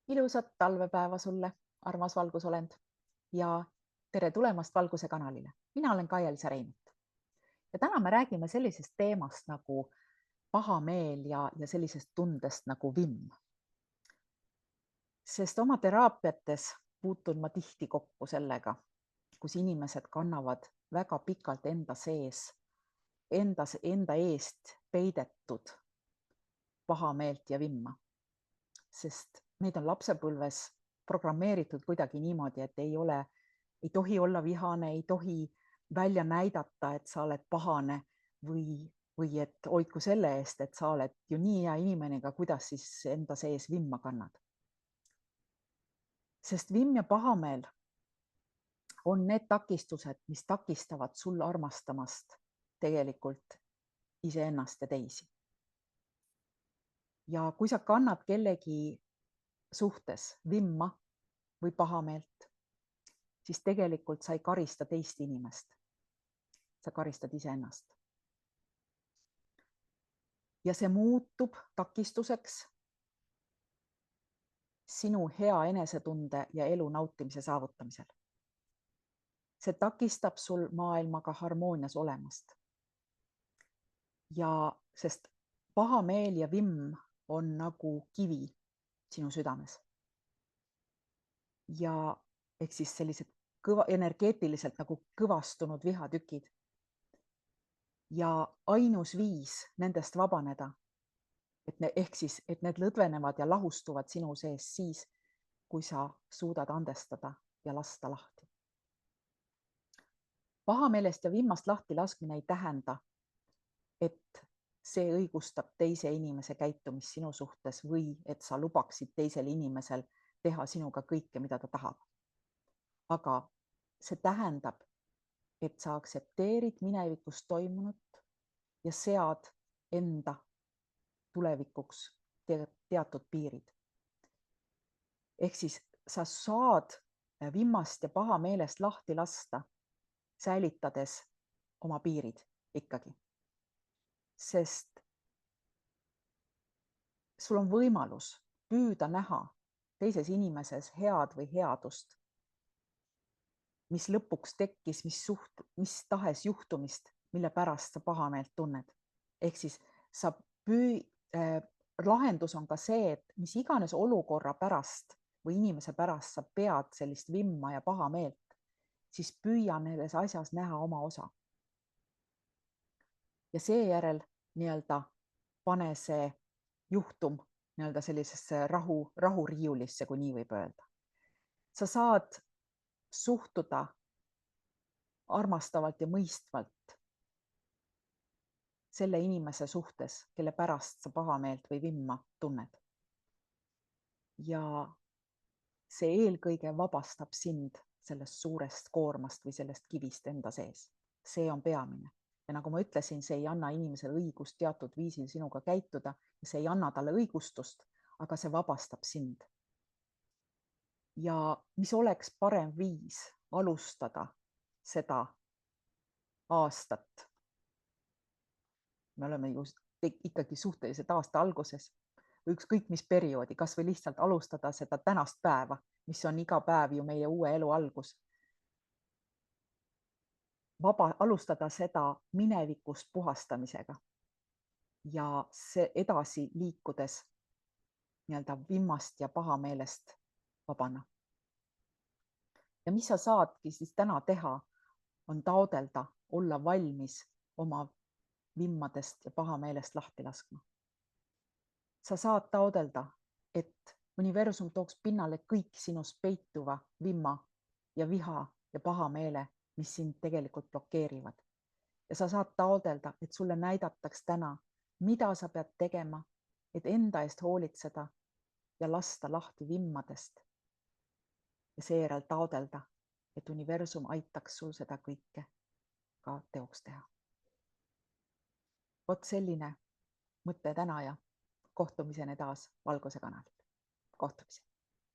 Ilusat talvepäeva sulle, armas valgusolend ja tere tulemast Valguse kanalile. Mina olen Kaia-Liisa Reinut ja täna me räägime sellisest teemast nagu pahameel ja sellisest tundest nagu vimm. Sest oma teraapiates puutun ma tihti kokku sellega, kus inimesed kannavad väga pikalt enda sees, enda eest peidetud pahameelt ja vimma. Sest meid on lapsepõlves programmeeritud kuidagi niimoodi, et ei tohi olla vihane, ei tohi välja näidata, et sa oled pahane või et hoidku selle eest, et sa oled ju nii hea inimene, aga kuidas siis enda sees vimma kannad. Sest vimm ja pahameel on need takistused, mis takistavad sul armastamast tegelikult iseennast ja teisi. Ja kui sa kannad kellegi suhtes vimma või pahameelt, siis tegelikult sa ei karista teist inimest. Sa karistad iseennast. Ja see muutub takistuseks sinu hea enesetunde ja elu nautimise saavutamisel. See takistab sul maailmaga harmoonias olemast. Ja sest pahameel ja vimm on nagu kivi sinu südames. Ja ehk siis sellised energeetiliselt nagu kõvastunud vihatükid. Ja ainus viis nendest vabaneda, et need lõdvenevad ja lahustuvad sinu sees siis, kui sa suudad andestada ja lasta lahti. Pahameelest ja vimmast lahti laskmine ei tähenda, et see õigustab teise inimese käitumist sinu suhtes või et sa lubaksid teisel inimesel teha sinuga kõike, mida ta tahab. Aga see tähendab, et sa aktsepteerid minevikus toimunut ja sead enda tulevikuks teatud piirid. Ehk siis sa saad vimmast ja pahameelest lahti lasta, säilitades oma piirid ikkagi. Sest sul on võimalus püüda näha teises inimeses head või headust, mis lõpuks tekkis, mis tahes juhtumist, mille pärast sa pahameelt tunned. Ehk siis lahendus on ka see, et mis iganes olukorra pärast või inimese pärast sa pead sellist vimma ja pahameelt, siis püüa selles asjas näha oma osa. Ja seejärel pane see juhtum sellisesse rahuriiulisse, kui nii võib öelda. Sa saad suhtuda armastavalt ja mõistvalt selle inimese suhtes, kelle pärast sa pahameelt või vimma tunned. Ja see eelkõige vabastab sind sellest suurest koormast või sellest kivist enda sees. See on peamine. Ja nagu ma ütlesin, see ei anna inimesele õigust teatud viisil sinuga käituda ja see ei anna talle õigustust, aga see vabastab sind. Ja mis oleks parem viis alustada seda aastat? Me oleme ju ikkagi suhteliselt aasta alguses või ükskõik mis perioodi, kas või lihtsalt alustada seda tänast päeva, mis on iga päev ju meie uue elu algus. Alustada seda minevikust puhastamisega ja see edasi liikudes vimmast ja pahameelest vabana. Ja mis sa saadki siis täna teha, on taodelda, olla valmis oma vimmadest ja pahameelest lahti laskma. Sa saad taodelda, et universum tooks pinnale kõik sinus peituva vimma ja viha ja pahameele, mis sind tegelikult blokeerivad. Ja sa saad taodelda, et sulle näidataks täna, mida sa pead tegema, et enda eest hoolitseda ja lasta lahti vimmadest. Ja seejärel taodelda, et universum aitaks sul seda kõike ka teoks teha. Vot selline mõte täna ja kohtumiseni taas Valguse kanalil. Kohtumiseni.